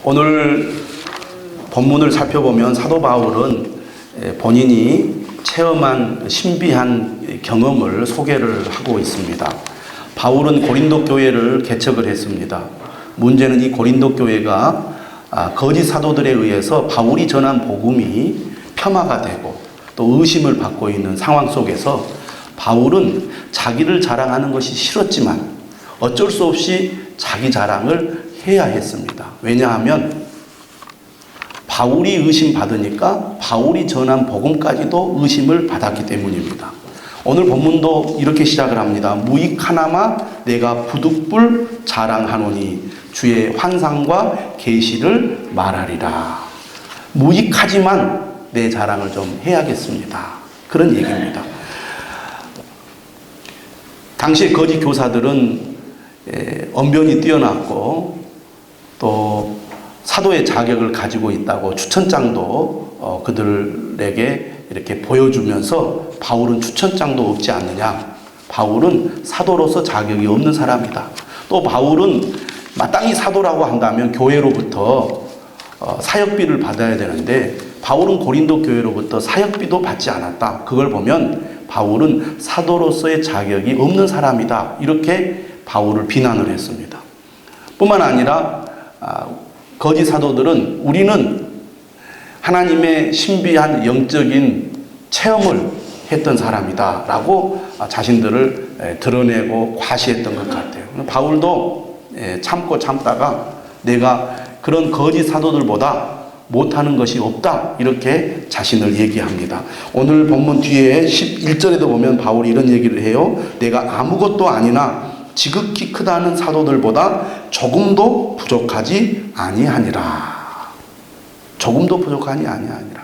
오늘 본문을 살펴보면 사도 바울은 본인이 체험한 신비한 경험을 소개를 하고 있습니다. 바울은 고린도 교회를 개척을 했습니다. 문제는 이 고린도 교회가 거짓 사도들에 의해서 바울이 전한 복음이 폄하가 되고 또 의심을 받고 있는 상황 속에서 바울은 자기를 자랑하는 것이 싫었지만 어쩔 수 없이 자기 자랑을 해야 했습니다. 왜냐하면 바울이 의심받으니까 바울이 전한 복음까지도 의심을 받았기 때문입니다. 오늘 본문도 이렇게 시작을 합니다. 무익하나마 내가 부득불 자랑하노니 주의 환상과 계시를 말하리라. 무익하지만 내 자랑을 좀 해야겠습니다. 그런 얘기입니다. 당시에 거짓 교사들은 언변이 뛰어났고 또 사도의 자격을 가지고 있다고 추천장도 그들에게 이렇게 보여주면서 바울은 추천장도 없지 않느냐. 바울은 사도로서 자격이 없는 사람이다. 또 바울은 마땅히 사도라고 한다면 교회로부터 사역비를 받아야 되는데 바울은 고린도 교회로부터 사역비도 받지 않았다. 그걸 보면 바울은 사도로서의 자격이 없는 사람이다. 이렇게 바울을 비난을 했습니다. 뿐만 아니라 거짓 사도들은 우리는 하나님의 신비한 영적인 체험을 했던 사람이다 라고 자신들을 드러내고 과시했던 것 같아요. 바울도 참고 참다가 내가 그런 거짓 사도들보다 못하는 것이 없다 이렇게 자신을 얘기합니다. 오늘 본문 뒤에 11절에도 보면 바울이 이런 얘기를 해요. 내가 아무것도 아니나 지극히 크다는 사도들보다 조금도 부족하지 아니하니라. 조금도 부족하니 아니하니라.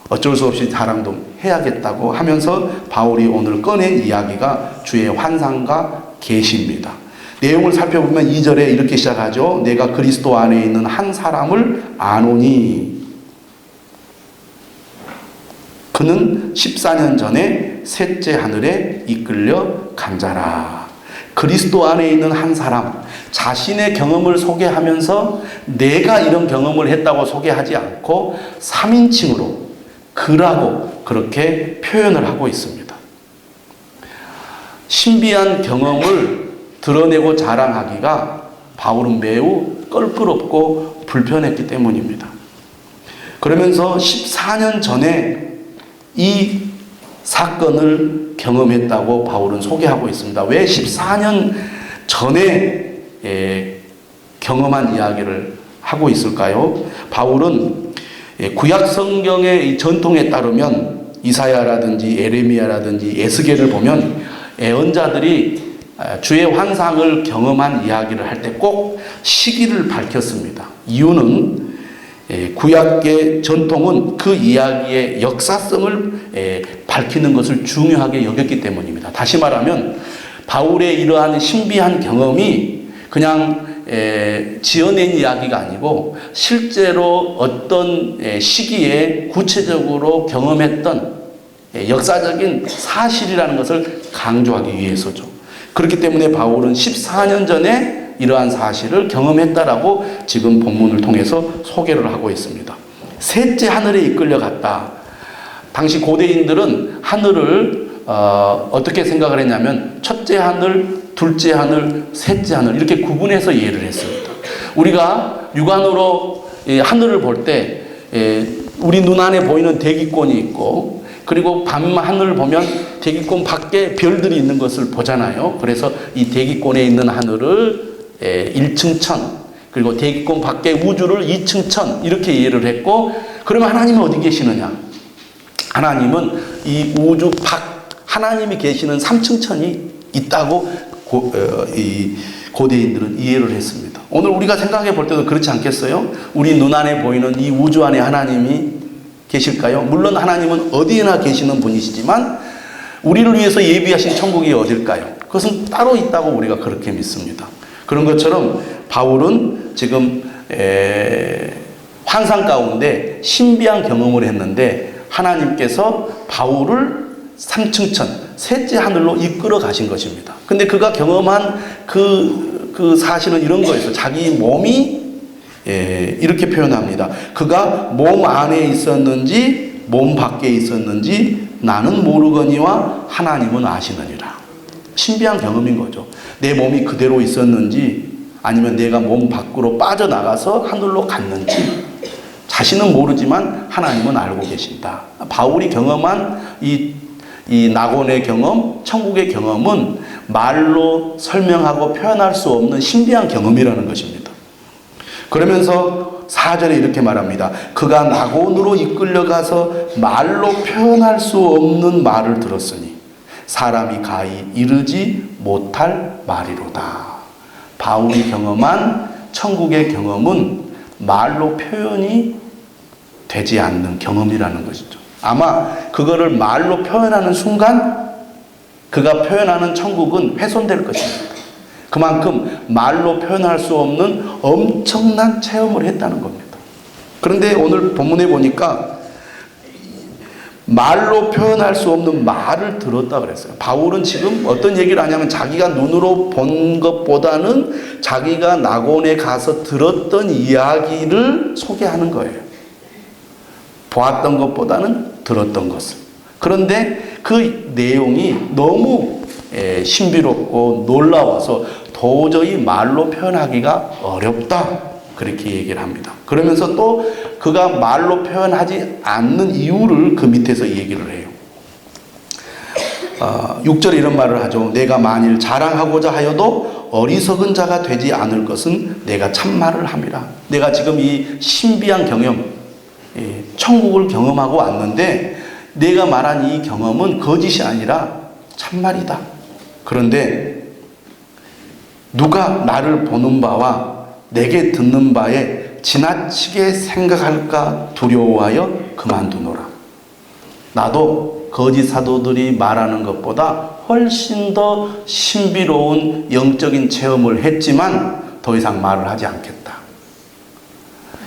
어쩔 수 없이 자랑도 해야겠다고 하면서 바울이 오늘 꺼낸 이야기가 주의 환상과 계시입니다. 내용을 살펴보면 2절에 이렇게 시작하죠. 내가 그리스도 안에 있는 한 사람을 아노니 그는 14년 전에 셋째 하늘에 이끌려 간 자라. 그리스도 안에 있는 한 사람, 자신의 경험을 소개하면서 내가 이런 경험을 했다고 소개하지 않고 3인칭으로 그라고 그렇게 표현을 하고 있습니다. 신비한 경험을 드러내고 자랑하기가 바울은 매우 껄끄럽고 불편했기 때문입니다. 그러면서 14년 전에 이 사건을 경험했다고 바울은 소개하고 있습니다. 왜 14년 전에 경험한 이야기를 하고 있을까요? 바울은 구약 성경의 전통에 따르면 이사야라든지 에레미야라든지 에스겔을 보면 예언자들이 주의 환상을 경험한 이야기를 할 때 꼭 시기를 밝혔습니다. 이유는 구약의 전통은 그 이야기의 역사성을 밝히는 것을 중요하게 여겼기 때문입니다. 다시 말하면 바울의 이러한 신비한 경험이 그냥 지어낸 이야기가 아니고 실제로 어떤 시기에 구체적으로 경험했던 역사적인 사실이라는 것을 강조하기 위해서죠. 그렇기 때문에 바울은 14년 전에 이러한 사실을 경험했다라고 지금 본문을 통해서 소개를 하고 있습니다. 셋째 하늘에 이끌려 갔다. 당시 고대인들은 하늘을 어떻게 생각을 했냐면 첫째 하늘, 둘째 하늘, 셋째 하늘 이렇게 구분해서 이해를 했습니다. 우리가 육안으로 하늘을 볼 때 우리 눈안에 보이는 대기권이 있고 그리고 밤 하늘을 보면 대기권 밖에 별들이 있는 것을 보잖아요. 그래서 이 대기권에 있는 하늘을 1층 천 그리고 대기권 밖에 우주를 2층 천 이렇게 이해를 했고 그러면 하나님은 어디 계시느냐? 하나님은 이 우주 밖 하나님이 계시는 3층 천이 있다고 이 고대인들은 이해를 했습니다. 오늘 우리가 생각해 볼 때도 그렇지 않겠어요? 우리 눈안에 보이는 이 우주 안에 하나님이 계실까요? 물론 하나님은 어디에나 계시는 분이시지만 우리를 위해서 예비하신 천국이 어딜까요? 그것은 따로 있다고 우리가 그렇게 믿습니다. 그런 것처럼 바울은 지금 환상 가운데 신비한 경험을 했는데 하나님께서 바울을 3층 천, 셋째 하늘로 이끌어 가신 것입니다. 근데 그가 경험한 그 사실은 이런 거였어요. 자기 몸이 이렇게 표현합니다. 그가 몸 안에 있었는지 몸 밖에 있었는지 나는 모르거니와 하나님은 아시느니라. 신비한 경험인 거죠. 내 몸이 그대로 있었는지 아니면 내가 몸 밖으로 빠져나가서 하늘로 갔는지 자신은 모르지만 하나님은 알고 계신다. 바울이 경험한 이 낙원의 경험, 천국의 경험은 말로 설명하고 표현할 수 없는 신비한 경험이라는 것입니다. 그러면서 4절에 이렇게 말합니다. 그가 낙원으로 이끌려가서 말로 표현할 수 없는 말을 들었으니 사람이 가히 이르지 못할 말이로다. 바울이 경험한 천국의 경험은 말로 표현이 되지 않는 경험이라는 것이죠. 아마 그거를 말로 표현하는 순간 그가 표현하는 천국은 훼손될 것입니다. 그만큼 말로 표현할 수 없는 엄청난 체험을 했다는 겁니다. 그런데 오늘 본문에 보니까 말로 표현할 수 없는 말을 들었다 그랬어요. 바울은 지금 어떤 얘기를 하냐면 자기가 눈으로 본 것보다는 자기가 낙원에 가서 들었던 이야기를 소개하는 거예요. 보았던 것보다는 들었던 것을. 그런데 그 내용이 너무 신비롭고 놀라워서 도저히 말로 표현하기가 어렵다. 그렇게 얘기를 합니다. 그러면서 또 그가 말로 표현하지 않는 이유를 그 밑에서 얘기를 해요. 6절에 이런 말을 하죠. 내가 만일 자랑하고자 하여도 어리석은 자가 되지 않을 것은 내가 참말을 함이라. 내가 지금 이 신비한 경험, 천국을 경험하고 왔는데 내가 말한 이 경험은 거짓이 아니라 참말이다. 그런데 누가 나를 보는 바와 내게 듣는 바에 지나치게 생각할까 두려워하여 그만두노라. 나도 거짓 사도들이 말하는 것보다 훨씬 더 신비로운 영적인 체험을 했지만 더 이상 말을 하지 않겠다.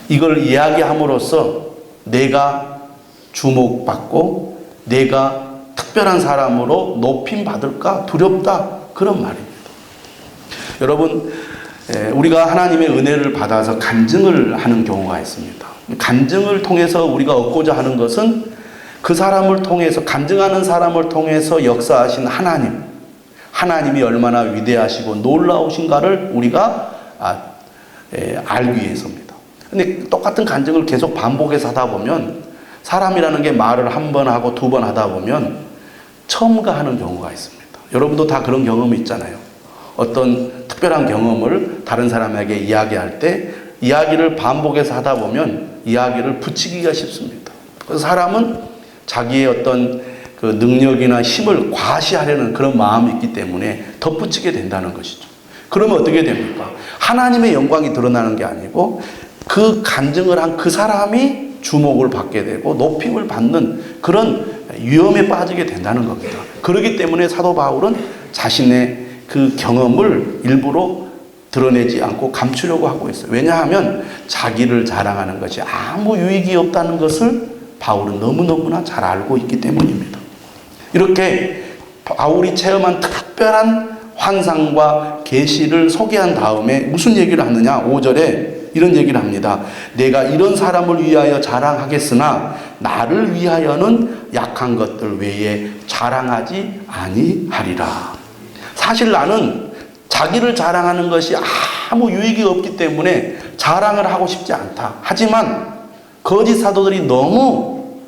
이걸 이야기함으로써 내가 주목받고 내가 특별한 사람으로 높임 받을까 두렵다. 그런 말입니다. 여러분, 우리가 하나님의 은혜를 받아서 간증을 하는 경우가 있습니다. 간증을 통해서 우리가 얻고자 하는 것은 그 사람을 통해서, 간증하는 사람을 통해서 역사하신 하나님이 얼마나 위대하시고 놀라우신가를 우리가 알기 위해서입니다. 근데 똑같은 간증을 계속 반복해서 하다 보면 사람이라는 게 말을 한 번 하고 두 번 하다 보면 첨가하는 경우가 있습니다. 여러분도 다 그런 경험이 있잖아요. 어떤 특별한 경험을 다른 사람에게 이야기할 때 이야기를 반복해서 하다 보면 이야기를 붙이기가 쉽습니다. 그래서 사람은 자기의 어떤 그 능력이나 힘을 과시하려는 그런 마음이 있기 때문에 덧붙이게 된다는 것이죠. 그러면 어떻게 됩니까? 하나님의 영광이 드러나는 게 아니고 그 간증을 한 그 사람이 주목을 받게 되고 높임을 받는 그런 위험에 빠지게 된다는 겁니다. 그렇기 때문에 사도 바울은 자신의 그 경험을 일부러 드러내지 않고 감추려고 하고 있어요. 왜냐하면 자기를 자랑하는 것이 아무 유익이 없다는 것을 바울은 너무너무나 잘 알고 있기 때문입니다. 이렇게 바울이 체험한 특별한 환상과 계시를 소개한 다음에 무슨 얘기를 하느냐? 5절에 이런 얘기를 합니다. 내가 이런 사람을 위하여 자랑하겠으나 나를 위하여는 약한 것들 외에 자랑하지 아니하리라. 사실 나는 자기를 자랑하는 것이 아무 유익이 없기 때문에 자랑을 하고 싶지 않다. 하지만 거짓 사도들이 너무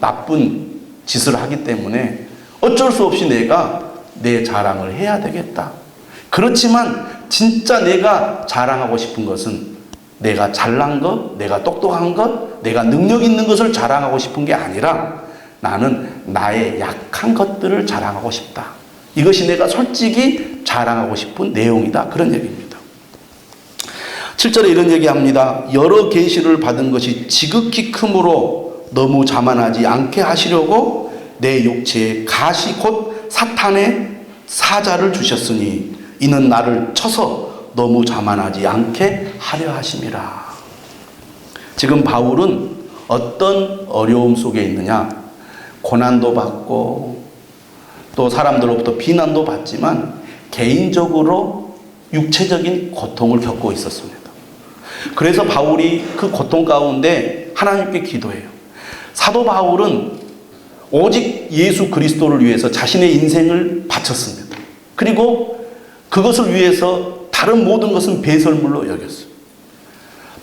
나쁜 짓을 하기 때문에 어쩔 수 없이 내가 내 자랑을 해야 되겠다. 그렇지만 진짜 내가 자랑하고 싶은 것은 내가 잘난 것, 내가 똑똑한 것, 내가 능력 있는 것을 자랑하고 싶은 게 아니라 나는 나의 약한 것들을 자랑하고 싶다. 이것이 내가 솔직히 자랑하고 싶은 내용이다. 그런 얘기입니다. 7절에 이런 얘기합니다. 여러 계시를 받은 것이 지극히 크므로 너무 자만하지 않게 하시려고 내 육체에 가시 곧 사탄의 사자를 주셨으니 이는 나를 쳐서 너무 자만하지 않게 하려 하심이라. 지금 바울은 어떤 어려움 속에 있느냐? 고난도 받고 또 사람들로부터 비난도 받지만 개인적으로 육체적인 고통을 겪고 있었습니다. 그래서 바울이 그 고통 가운데 하나님께 기도해요. 사도 바울은 오직 예수 그리스도를 위해서 자신의 인생을 바쳤습니다. 그리고 그것을 위해서 다른 모든 것은 배설물로 여겼어요.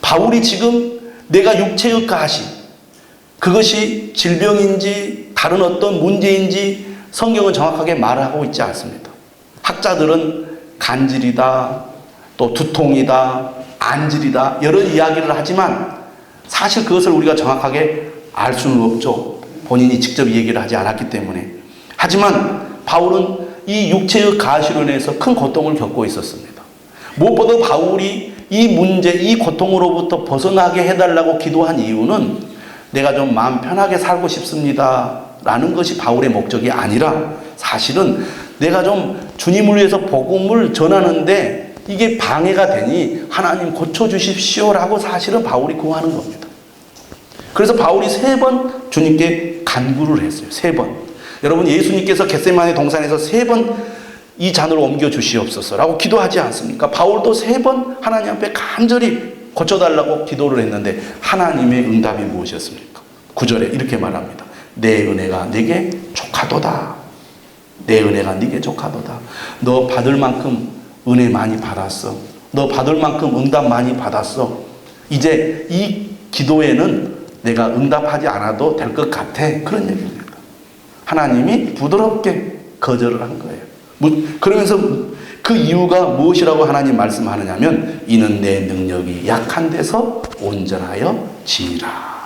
바울이 지금 내가 육체의 가시, 그것이 질병인지 다른 어떤 문제인지 성경은 정확하게 말하고 있지 않습니다. 학자들은 간질이다, 또 두통이다, 안질이다, 여러 이야기를 하지만 사실 그것을 우리가 정확하게 알 수는 없죠. 본인이 직접 얘기를 하지 않았기 때문에. 하지만 바울은 이 육체의 가시로 인해서 큰 고통을 겪고 있었습니다. 무엇보다 바울이 이 문제, 이 고통으로부터 벗어나게 해달라고 기도한 이유는 내가 좀 마음 편하게 살고 싶습니다 라는 것이 바울의 목적이 아니라 사실은 내가 좀 주님을 위해서 복음을 전하는데 이게 방해가 되니 하나님 고쳐주십시오 라고 사실은 바울이 구하는 겁니다. 그래서 바울이 3번 주님께 간구를 했어요. 3번. 여러분, 예수님께서 겟세마네 동산에서 3번 이 잔을 옮겨 주시옵소서 라고 기도하지 않습니까? 바울도 3번 하나님 앞에 간절히 고쳐달라고 기도를 했는데 하나님의 응답이 무엇이었습니까? 9절에 이렇게 말합니다. 내 은혜가 네게 족하도다. 내 은혜가 네게 족하도다. 너 받을 만큼 은혜 많이 받았어. 너 받을 만큼 응답 많이 받았어. 이제 이 기도에는 내가 응답하지 않아도 될 것 같아. 그런 얘기입니다. 하나님이 부드럽게 거절을 한 거예요. 그러면서 그 이유가 무엇이라고 하나님 말씀하느냐면 이는 내 능력이 약한 데서 온전하여 지니라.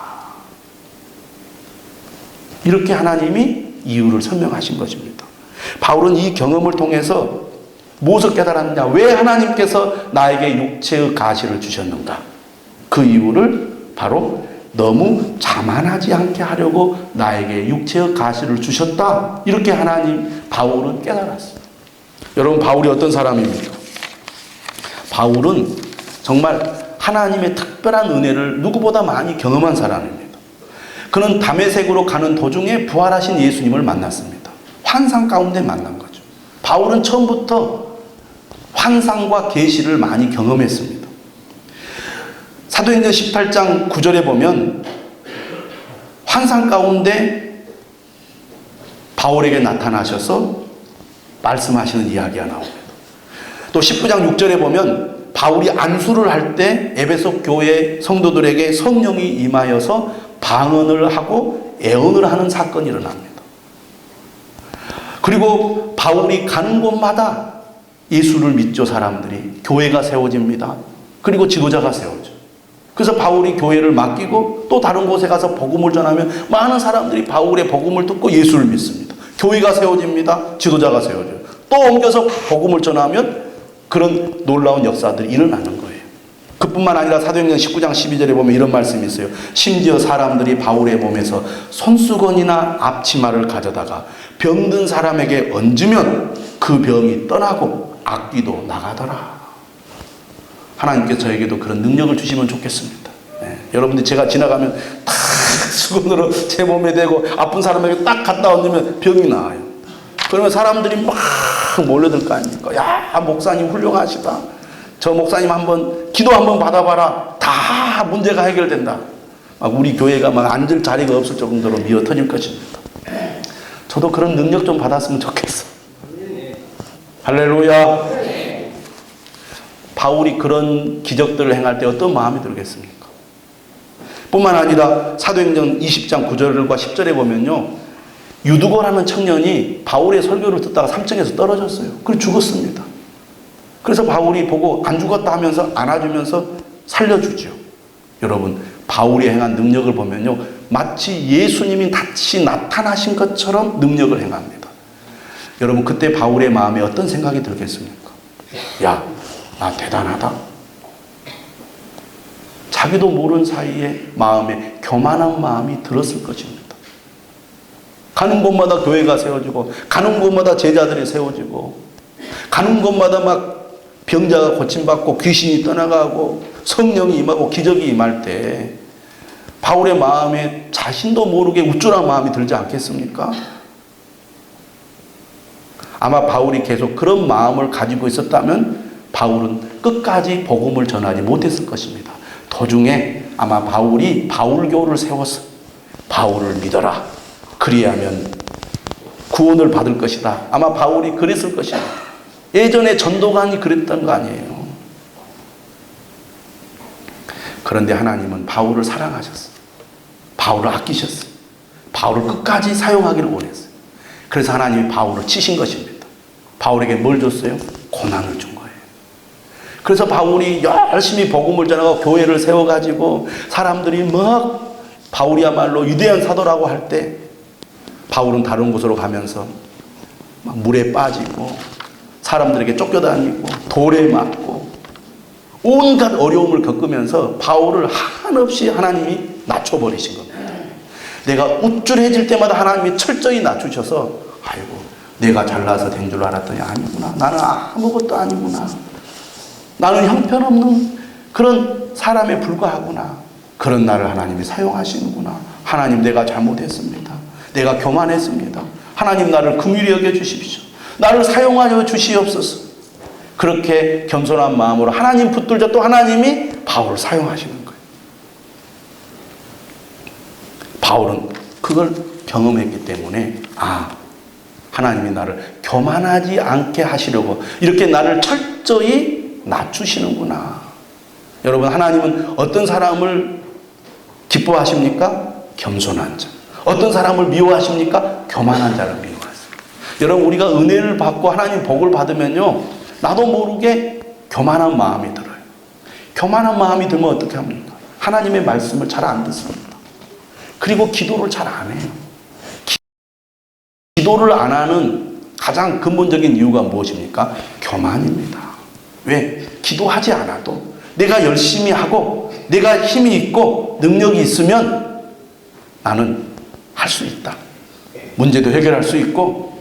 이렇게 하나님이 이유를 설명하신 것입니다. 바울은 이 경험을 통해서 무엇을 깨달았느냐? 왜 하나님께서 나에게 육체의 가시를 주셨는가? 그 이유를 바로 너무 자만하지 않게 하려고 나에게 육체의 가시를 주셨다. 이렇게 바울은 깨달았어요. 여러분, 바울이 어떤 사람입니까? 바울은 정말 하나님의 특별한 은혜를 누구보다 많이 경험한 사람입니다. 그는 다메섹으로 가는 도중에 부활하신 예수님을 만났습니다. 환상 가운데 만난 거죠. 바울은 처음부터 환상과 계시를 많이 경험했습니다. 사도행전 18장 9절에 보면 환상 가운데 바울에게 나타나셔서 말씀하시는 이야기가 나옵니다. 또 19장 6절에 보면 바울이 안수를 할 때 에베소 교회 성도들에게 성령이 임하여서 방언을 하고 애언을 하는 사건이 일어납니다. 그리고 바울이 가는 곳마다 예수를 믿죠. 사람들이. 교회가 세워집니다. 그리고 지도자가 세워져요. 그래서 바울이 교회를 맡기고 또 다른 곳에 가서 복음을 전하면 많은 사람들이 바울의 복음을 듣고 예수를 믿습니다. 교회가 세워집니다. 지도자가 세워져요. 또 옮겨서 복음을 전하면 그런 놀라운 역사들이 일어나는 거예요. 그뿐만 아니라 사도행전 19장 12절에 보면 이런 말씀이 있어요. 심지어 사람들이 바울의 몸에서 손수건이나 앞치마를 가져다가 병든 사람에게 얹으면 그 병이 떠나고 악귀도 나가더라. 하나님께서 저에게도 그런 능력을 주시면 좋겠습니다. 네. 여러분들 제가 지나가면 탁 수건으로 제 몸에 대고 아픈 사람에게 딱 갖다 얹으면 병이 나아요. 그러면 사람들이 막 몰려들 거 아닙니까? 야, 목사님 훌륭하시다. 저 목사님 한번 기도 한번 받아봐라. 다 문제가 해결된다. 막 우리 교회가 막 앉을 자리가 없을 정도로 미어 터질 것입니다. 저도 그런 능력 좀 받았으면 좋겠어. 할렐루야. 바울이 그런 기적들을 행할 때 어떤 마음이 들겠습니까? 뿐만 아니라 사도행전 20장 9절과 10절에 보면요. 유두고라는 청년이 바울의 설교를 듣다가 3층에서 떨어졌어요. 그리고 죽었습니다. 그래서 바울이 보고 안 죽었다 하면서 안아주면서 살려주죠. 여러분, 바울이 행한 능력을 보면요. 마치 예수님이 다시 나타나신 것처럼 능력을 행합니다. 여러분, 그때 바울의 마음에 어떤 생각이 들겠습니까? 야, 나 대단하다. 자기도 모르는 사이에 마음에 교만한 마음이 들었을 것입니다. 가는 곳마다 교회가 세워지고 가는 곳마다 제자들이 세워지고 가는 곳마다 막 병자가 고침받고 귀신이 떠나가고 성령이 임하고 기적이 임할 때 바울의 마음에 자신도 모르게 우쭐한 마음이 들지 않겠습니까? 아마 바울이 계속 그런 마음을 가지고 있었다면 바울은 끝까지 복음을 전하지 못했을 것입니다. 도중에 아마 바울이 바울교를 세워서 바울을 믿어라. 그리하면 구원을 받을 것이다. 아마 바울이 그랬을 것이다. 예전에 전도관이 그랬던 거 아니에요. 그런데 하나님은 바울을 사랑하셨어요. 바울을 아끼셨어요. 바울을 끝까지 사용하기를 원했어요. 그래서 하나님이 바울을 치신 것입니다. 바울에게 뭘 줬어요? 고난을 준 거예요. 그래서 바울이 열심히 복음을 전하고 교회를 세워가지고 사람들이 막 바울이야말로 위대한 사도라고 할 때 바울은 다른 곳으로 가면서 막 물에 빠지고 사람들에게 쫓겨다니고 돌에 맞고 온갖 어려움을 겪으면서 바울을 한없이 하나님이 낮춰버리신 겁니다. 내가 우쭐해질 때마다 하나님이 철저히 낮추셔서 아이고 내가 잘나서 된 줄 알았더니 아니구나. 나는 아무것도 아니구나. 나는 형편없는 그런 사람에 불과하구나. 그런 나를 하나님이 사용하시는구나. 하나님 내가 잘못했습니다. 내가 교만했습니다. 하나님 나를 긍휼히 여겨주십시오. 나를 사용하여 주시옵소서. 그렇게 겸손한 마음으로 하나님 붙들자 또 하나님이 바울을 사용하시는 거예요. 바울은 그걸 경험했기 때문에 하나님이 나를 교만하지 않게 하시려고 이렇게 나를 철저히 낮추시는구나. 여러분 하나님은 어떤 사람을 기뻐하십니까? 겸손한 자. 어떤 사람을 미워하십니까? 교만한 자를 미워하세요. 여러분 우리가 은혜를 받고 하나님 복을 받으면요 나도 모르게 교만한 마음이 들어요. 교만한 마음이 들면 어떻게 합니까? 하나님의 말씀을 잘 안 듣습니다. 그리고 기도를 잘 안 해요. 기도를 안 하는 가장 근본적인 이유가 무엇입니까? 교만입니다. 왜? 기도하지 않아도 내가 열심히 하고 내가 힘이 있고 능력이 있으면 나는 할 수 있다. 문제도 해결할 수 있고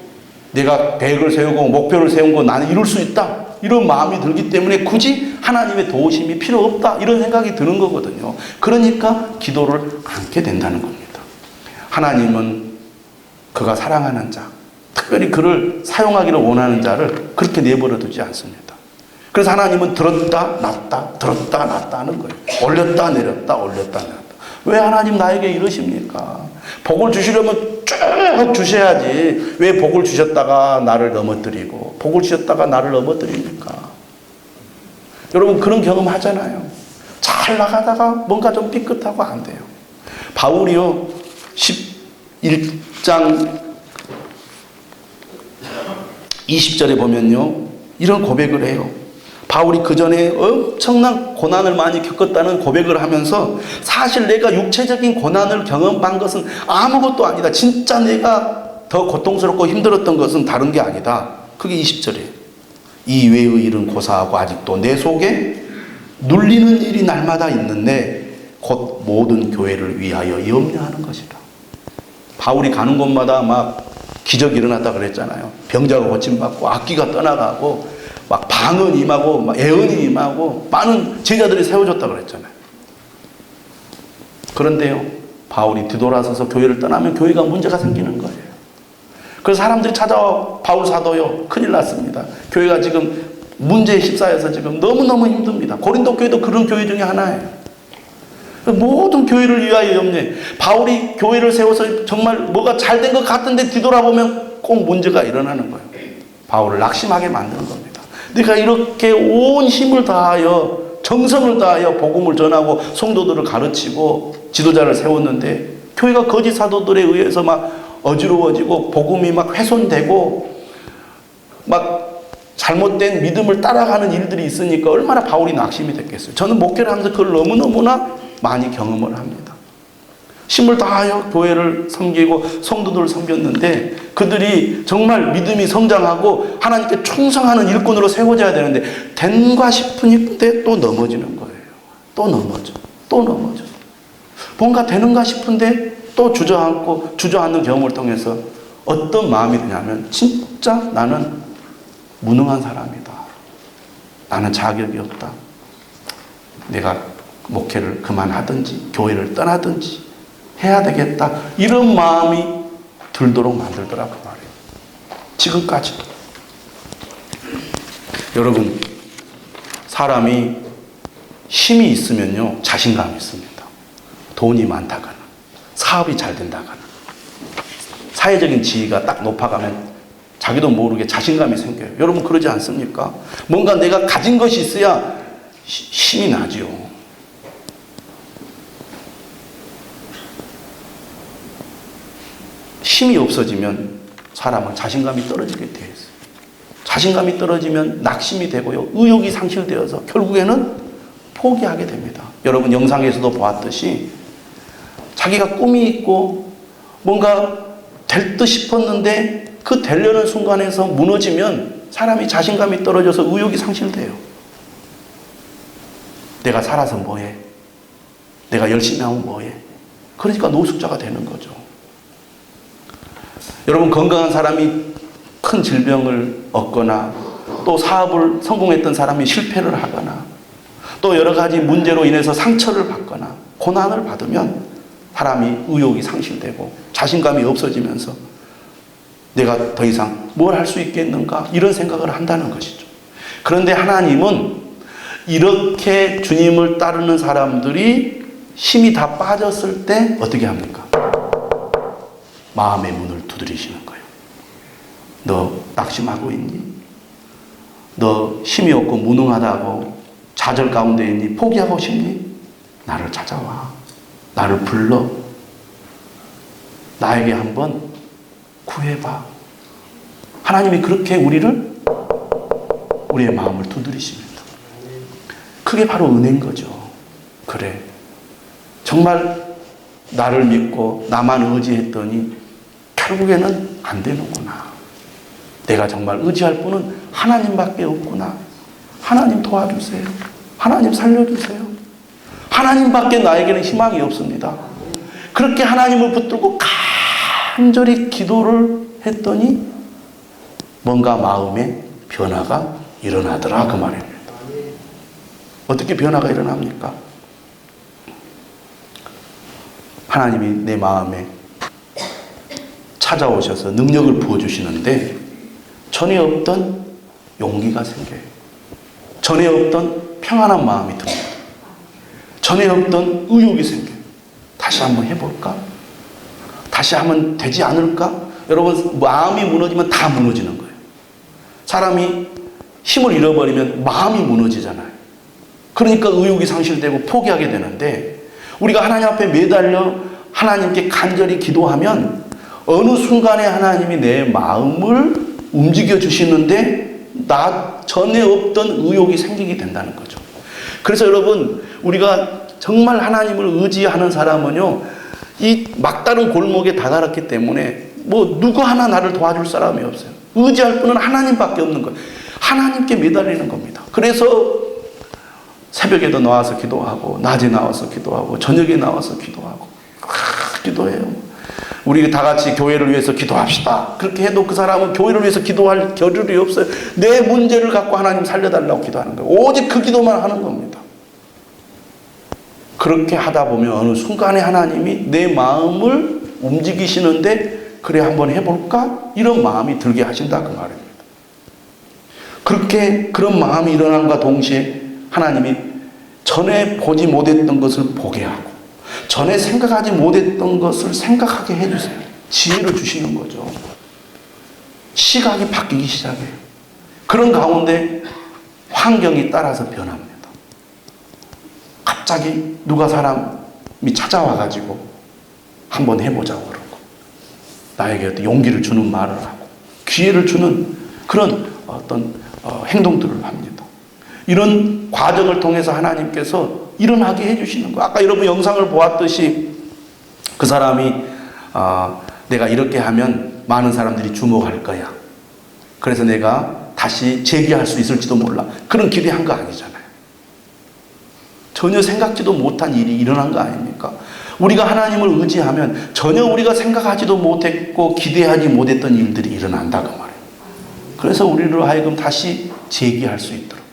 내가 계획을 세우고 목표를 세운 거 나는 이룰 수 있다. 이런 마음이 들기 때문에 굳이 하나님의 도우심이 필요 없다. 이런 생각이 드는 거거든요. 그러니까 기도를 않게 된다는 겁니다. 하나님은 그가 사랑하는 자, 특별히 그를 사용하기를 원하는 자를 그렇게 내버려 두지 않습니다. 그래서 하나님은 들었다 놨다 들었다 놨다 하는 거예요. 올렸다 내렸다 올렸다 내렸다. 왜 하나님 나에게 이러십니까? 복을 주시려면 쭉 주셔야지. 왜 복을 주셨다가 나를 넘어뜨리고 복을 주셨다가 나를 넘어뜨립니까? 여러분 그런 경험 하잖아요. 잘 나가다가 뭔가 좀 삐끗하고 안 돼요. 바울이요 11장 20절에 보면요 이런 고백을 해요. 바울이 그 전에 엄청난 고난을 많이 겪었다는 고백을 하면서 사실 내가 육체적인 고난을 경험한 것은 아무것도 아니다. 진짜 내가 더 고통스럽고 힘들었던 것은 다른 게 아니다. 그게 20절이에요. 이외의 일은 고사하고 아직도 내 속에 눌리는 일이 날마다 있는데 곧 모든 교회를 위하여 염려하는 것이다. 바울이 가는 곳마다 막 기적이 일어났다 그랬잖아요. 병자가 고침받고 악기가 떠나가고 막 방언이 임하고 막 애언이 임하고 많은 제자들이 세워졌다 그랬잖아요. 그런데요 바울이 뒤돌아서서 교회를 떠나면 교회가 문제가 생기는 거예요. 그래서 사람들이 찾아와 바울 사도요 큰일 났습니다. 교회가 지금 문제에 휩싸여서 지금 너무너무 힘듭니다. 고린도 교회도 그런 교회 중에 하나예요. 모든 교회를 위하여 염려해. 바울이 교회를 세워서 정말 뭐가 잘 된 것 같은데 뒤돌아보면 꼭 문제가 일어나는 거예요. 바울을 낙심하게 만드는 겁니다. 내가 이렇게 온 힘을 다하여 정성을 다하여 복음을 전하고 성도들을 가르치고 지도자를 세웠는데 교회가 거짓 사도들에 의해서 막 어지러워지고 복음이 막 훼손되고 막 잘못된 믿음을 따라가는 일들이 있으니까 얼마나 바울이 낙심이 됐겠어요. 저는 목회를 하면서 그걸 너무너무나 많이 경험을 합니다. 힘을 다하여 교회를 섬기고 성도들을 섬겼는데 그들이 정말 믿음이 성장하고 하나님께 충성하는 일꾼으로 세워져야 되는데 된가 싶은데 또 넘어지는 거예요. 또 넘어져. 뭔가 되는가 싶은데 또 주저앉는 경험을 통해서 어떤 마음이 드냐면 진짜 나는 무능한 사람이다. 나는 자격이 없다. 내가 목회를 그만하든지 교회를 떠나든지 해야 되겠다. 이런 마음이 들도록 만들더라 그 말이에요. 지금까지도. 여러분 사람이 힘이 있으면요, 자신감이 있습니다. 돈이 많다거나, 사업이 잘 된다거나, 사회적인 지위가 딱 높아가면 자기도 모르게 자신감이 생겨요. 여러분 그러지 않습니까? 뭔가 내가 가진 것이 있어야 힘이 나지요. 힘이 없어지면 사람은 자신감이 떨어지게 되어 있어요. 자신감이 떨어지면 낙심이 되고요. 의욕이 상실되어서 결국에는 포기하게 됩니다. 여러분 영상에서도 보았듯이 자기가 꿈이 있고 뭔가 될 듯 싶었는데 그 되려는 순간에서 무너지면 사람이 자신감이 떨어져서 의욕이 상실돼요. 내가 살아서 뭐해? 내가 열심히 하면 뭐해? 그러니까 노숙자가 되는 거죠. 여러분 건강한 사람이 큰 질병을 얻거나 또 사업을 성공했던 사람이 실패를 하거나 또 여러 가지 문제로 인해서 상처를 받거나 고난을 받으면 사람이 의욕이 상실되고 자신감이 없어지면서 내가 더 이상 뭘 할 수 있겠는가 이런 생각을 한다는 것이죠. 그런데 하나님은 이렇게 주님을 따르는 사람들이 힘이 다 빠졌을 때 어떻게 합니까? 마음의 문을 두드리시는 거예요. 너 낙심하고 있니? 너 힘이 없고 무능하다고 좌절 가운데 있니? 포기하고 싶니? 나를 찾아와. 나를 불러. 나에게 한번 구해봐. 하나님이 그렇게 우리의 마음을 두드리십니다. 그게 바로 은혜인 거죠. 그래. 정말 나를 믿고 나만 의지했더니 결국에는 안 되는구나. 내가 정말 의지할 분은 하나님밖에 없구나. 하나님 도와주세요. 하나님 살려주세요. 하나님밖에 나에게는 희망이 없습니다. 그렇게 하나님을 붙들고 간절히 기도를 했더니 뭔가 마음에 변화가 일어나더라 그 말입니다. 어떻게 변화가 일어납니까? 하나님이 내 마음에 찾아오셔서 능력을 부어주시는데 전에 없던 용기가 생겨요. 전에 없던 평안한 마음이 듭니다. 전에 없던 의욕이 생겨요. 다시 한번 해볼까? 다시 하면 되지 않을까? 여러분 마음이 무너지면 다 무너지는 거예요. 사람이 힘을 잃어버리면 마음이 무너지잖아요. 그러니까 의욕이 상실되고 포기하게 되는데 우리가 하나님 앞에 매달려 하나님께 간절히 기도하면 어느 순간에 하나님이 내 마음을 움직여 주시는데 나 전에 없던 의욕이 생기게 된다는 거죠. 그래서 여러분 우리가 정말 하나님을 의지하는 사람은요 이 막다른 골목에 다다랐기 때문에 뭐 누구 하나 나를 도와줄 사람이 없어요. 의지할 분은 하나님밖에 없는 거예요. 하나님께 매달리는 겁니다. 그래서 새벽에도 나와서 기도하고 낮에 나와서 기도하고 저녁에 나와서 기도하고 기도해요. 우리 다 같이 교회를 위해서 기도합시다. 그렇게 해도 그 사람은 교회를 위해서 기도할 겨를이 없어요. 내 문제를 갖고 하나님 살려달라고 기도하는 거예요. 오직 그 기도만 하는 겁니다. 그렇게 하다 보면 어느 순간에 하나님이 내 마음을 움직이시는데 그래 한번 해볼까? 이런 마음이 들게 하신다 그 말입니다. 그렇게 그런 마음이 일어남과 동시에 하나님이 전에 보지 못했던 것을 보게 하고 전에 생각하지 못했던 것을 생각하게 해주세요. 지혜를 주시는 거죠. 시각이 바뀌기 시작해요. 그런 가운데 환경이 따라서 변합니다. 갑자기 누가 사람이 찾아와가지고 한번 해보자고 그러고 나에게 어떤 용기를 주는 말을 하고 기회를 주는 그런 어떤 행동들을 합니다. 이런 과정을 통해서 하나님께서 일어나게 해주시는 거예요. 아까 여러분 영상을 보았듯이 그 사람이 내가 이렇게 하면 많은 사람들이 주목할 거야. 그래서 내가 다시 재기할 수 있을지도 몰라. 그런 기대한 거 아니잖아요. 전혀 생각지도 못한 일이 일어난 거 아닙니까? 우리가 하나님을 의지하면 전혀 우리가 생각하지도 못했고 기대하지 못했던 일들이 일어난다고 말해요. 그래서 우리를 하여금 다시 재기할 수 있도록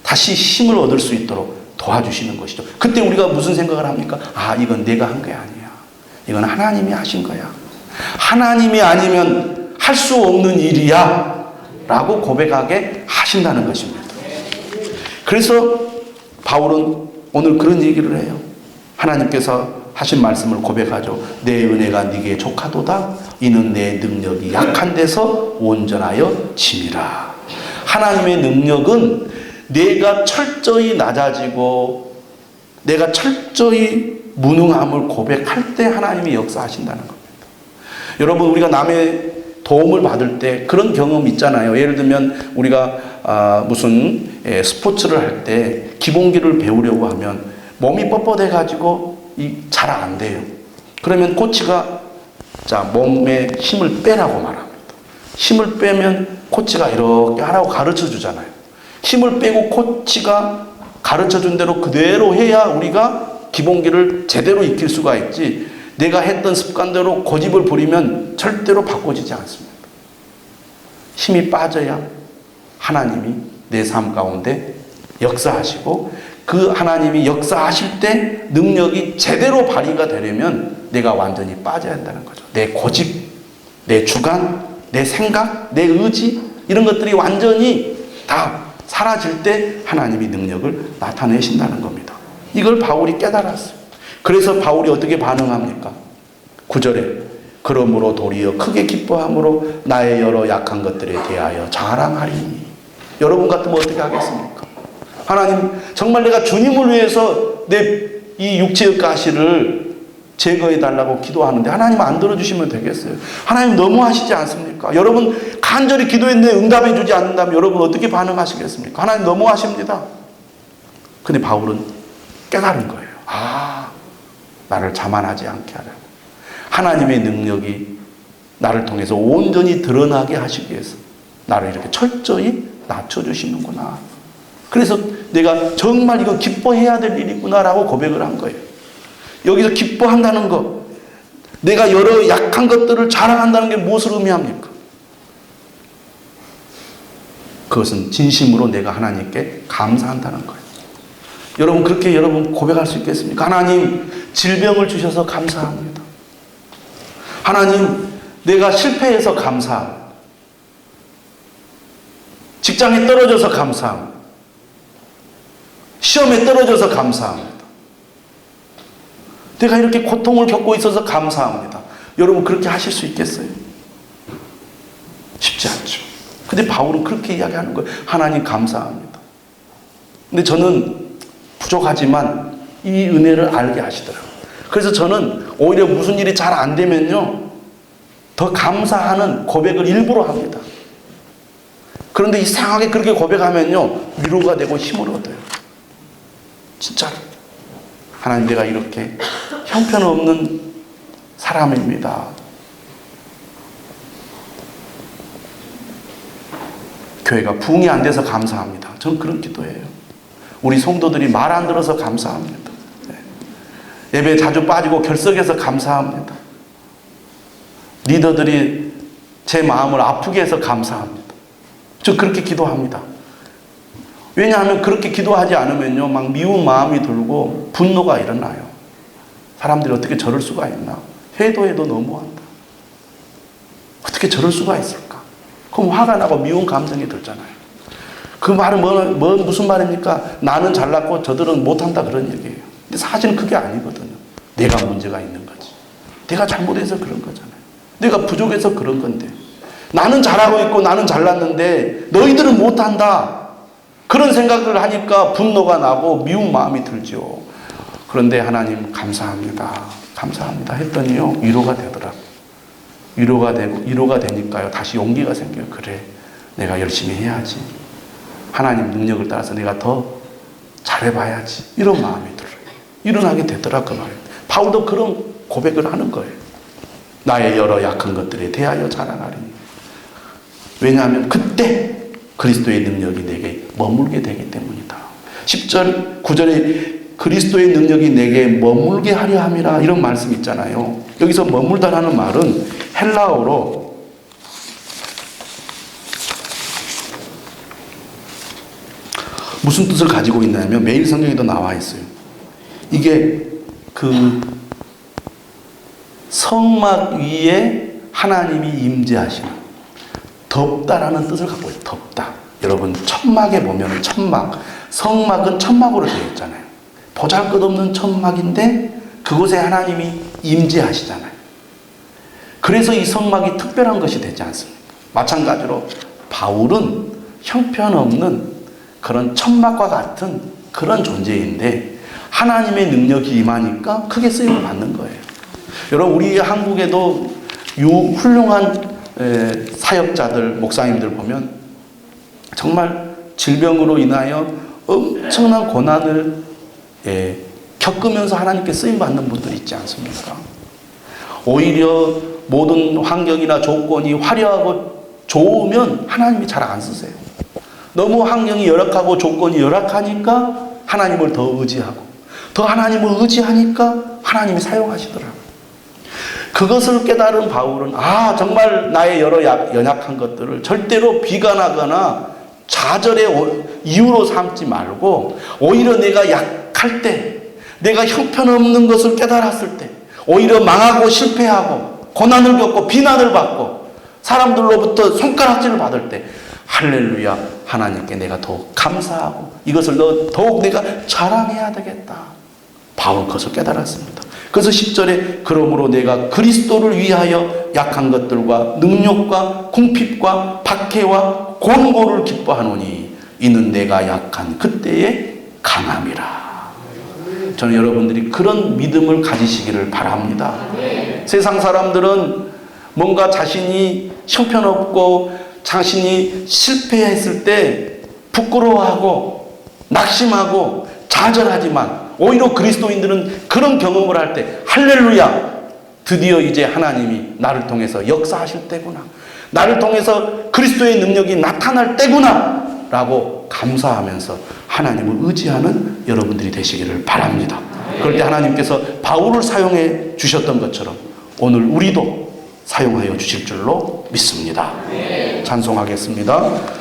다시 힘을 얻을 수 있도록 도와주시는 것이죠. 그때 우리가 무슨 생각을 합니까? 아, 이건 내가 한 게 아니야. 이건 하나님이 하신 거야. 하나님이 아니면 할 수 없는 일이야. 라고 고백하게 하신다는 것입니다. 그래서 바울은 오늘 그런 얘기를 해요. 하나님께서 하신 말씀을 고백하죠. 내 은혜가 네게 족하도다. 이는 내 능력이 약한 데서 온전하여 짐이라. 하나님의 능력은 내가 철저히 낮아지고 내가 철저히 무능함을 고백할 때 하나님이 역사하신다는 겁니다. 여러분, 우리가 남의 도움을 받을 때 그런 경험 있잖아요. 예를 들면 우리가 무슨 스포츠를 할 때 기본기를 배우려고 하면 몸이 뻣뻣해 가지고 잘 안 돼요. 그러면 코치가 자, 몸에 힘을 빼라고 말합니다. 힘을 빼면 코치가 이렇게 하라고 가르쳐 주잖아요. 힘을 빼고 코치가 가르쳐 준 대로 그대로 해야 우리가 기본기를 제대로 익힐 수가 있지, 내가 했던 습관대로 고집을 부리면 절대로 바꿔지지 않습니다. 힘이 빠져야 하나님이 내 삶 가운데 역사하시고, 그 하나님이 역사하실 때 능력이 제대로 발휘가 되려면 내가 완전히 빠져야 한다는 거죠. 내 고집, 내 주관, 내 생각, 내 의지, 이런 것들이 완전히 다 사라질 때 하나님이 능력을 나타내신다는 겁니다. 이걸 바울이 깨달았어요. 그래서 바울이 어떻게 반응합니까? 9절에 그러므로 도리어 크게 기뻐함으로 나의 여러 약한 것들에 대하여 자랑하리니. 여러분 같으면 어떻게 하겠습니까? 하나님, 정말 내가 주님을 위해서 내 이 육체의 가시를 제거해 달라고 기도하는데 하나님 안 들어주시면 되겠어요? 하나님 너무하시지 않습니까? 여러분 간절히 기도했는데 응답해 주지 않는다면 여러분 어떻게 반응하시겠습니까? 하나님 너무하십니다. 근데 바울은 깨달은 거예요. 아, 나를 자만하지 않게 하라고. 하나님의 능력이 나를 통해서 온전히 드러나게 하시기 위해서 나를 이렇게 철저히 낮춰주시는구나. 그래서 내가 정말 이거 기뻐해야 될 일이구나 라고 고백을 한 거예요. 여기서 기뻐한다는 것, 내가 여러 약한 것들을 자랑한다는 게 무엇을 의미합니까? 그것은 진심으로 내가 하나님께 감사한다는 거예요. 여러분 그렇게 여러분 고백할 수 있겠습니까? 하나님, 질병을 주셔서 감사합니다. 하나님, 내가 실패해서 감사합니다. 직장에 떨어져서 감사합니다. 시험에 떨어져서 감사합니다. 내가 이렇게 고통을 겪고 있어서 감사합니다. 여러분 그렇게 하실 수 있겠어요? 쉽지 않죠. 근데 바울은 그렇게 이야기하는 거예요. 하나님 감사합니다. 근데 저는 부족하지만 이 은혜를 알게 하시더라고요. 그래서 저는 오히려 무슨 일이 잘 안 되면요, 더 감사하는 고백을 일부러 합니다. 그런데 이상하게 그렇게 고백하면요, 위로가 되고 힘을 얻어요. 진짜로. 하나님, 내가 이렇게 형편없는 사람입니다. 교회가 부흥이 안 돼서 감사합니다. 저는 그런 기도예요. 우리 성도들이 말 안 들어서 감사합니다. 예배 자주 빠지고 결석해서 감사합니다. 리더들이 제 마음을 아프게 해서 감사합니다. 저 그렇게 기도합니다. 왜냐하면 그렇게 기도하지 않으면요, 막 미운 마음이 들고 분노가 일어나요. 사람들이 어떻게 저럴 수가 있나? 해도 너무한다. 어떻게 저럴 수가 있을까? 그럼 화가 나고 미운 감정이 들잖아요. 그 말은 무슨 말입니까? 나는 잘났고 저들은 못한다, 그런 얘기예요. 근데 사실은 그게 아니거든요. 내가 문제가 있는 거지. 내가 잘못해서 그런 거잖아요. 내가 부족해서 그런 건데. 나는 잘하고 있고 나는 잘났는데 너희들은 못한다. 그런 생각을 하니까 분노가 나고 미운 마음이 들죠. 그런데 하나님 감사합니다. 감사합니다 했더니요, 위로가 되더라고요. 위로가 되니까요, 다시 용기가 생겨요. 그래, 내가 열심히 해야지. 하나님 능력을 따라서 내가 더 잘해봐야지. 이런 마음이 들어요. 일어나게 되더라, 그 말이에요. 바울도 그런 고백을 하는 거예요. 나의 여러 약한 것들에 대하여 자랑하리니. 왜냐하면 그때 그리스도의 능력이 내게 머물게 되기 때문이다. 10절, 9절에 그리스도의 능력이 내게 머물게 하려 함이라, 이런 말씀 있잖아요. 여기서 머물다라는 말은 헬라어로 무슨 뜻을 가지고 있냐면, 매일 성경에도 나와 있어요. 이게 그 성막 위에 하나님이 임재하시는, 덮다라는 뜻을 갖고 있어요. 덮다. 여러분 천막에 보면 천막, 성막은 천막으로 되어 있잖아요. 보잘것없는 천막인데 그곳에 하나님이 임재하시잖아요. 그래서 이 성막이 특별한 것이 되지 않습니까? 마찬가지로 바울은 형편없는 그런 천막과 같은 그런 존재인데 하나님의 능력이 임하니까 크게 쓰임을 받는 거예요. 여러분, 우리 한국에도 훌륭한 사역자들, 목사님들 보면 정말 질병으로 인하여 엄청난 고난을 겪으면서 하나님께 쓰임받는 분들이 있지 않습니까? 오히려 모든 환경이나 조건이 화려하고 좋으면 하나님이 잘 안 쓰세요. 너무 환경이 열악하고 조건이 열악하니까 하나님을 더 의지하고, 더 하나님을 의지하니까 하나님이 사용하시더라고요. 그것을 깨달은 바울은 정말 나의 여러 연약한 것들을 절대로 비관하거나 좌절의 이유로 삼지 말고 오히려 내가 약할 때, 내가 형편없는 것을 깨달았을 때, 오히려 망하고 실패하고 고난을 겪고 비난을 받고 사람들로부터 손가락질을 받을 때 할렐루야, 하나님께 내가 더욱 감사하고 이것을 더욱 내가 자랑해야 되겠다. 바울은 그것을 깨달았습니다. 그래서 10절에 그러므로 내가 그리스도를 위하여 약한 것들과 능력과 궁핍과 박해와 권고를 기뻐하노니 이는 내가 약한 그때의 강함이라. 저는 여러분들이 그런 믿음을 가지시기를 바랍니다. 세상 사람들은 뭔가 자신이 형편없고 자신이 실패했을 때 부끄러워하고 낙심하고 좌절하지만 오히려 그리스도인들은 그런 경험을 할 때 할렐루야, 드디어 이제 하나님이 나를 통해서 역사하실 때구나, 나를 통해서 그리스도의 능력이 나타날 때구나 라고 감사하면서 하나님을 의지하는 여러분들이 되시기를 바랍니다. 그럴 때 하나님께서 바울을 사용해 주셨던 것처럼 오늘 우리도 사용하여 주실 줄로 믿습니다. 찬송하겠습니다.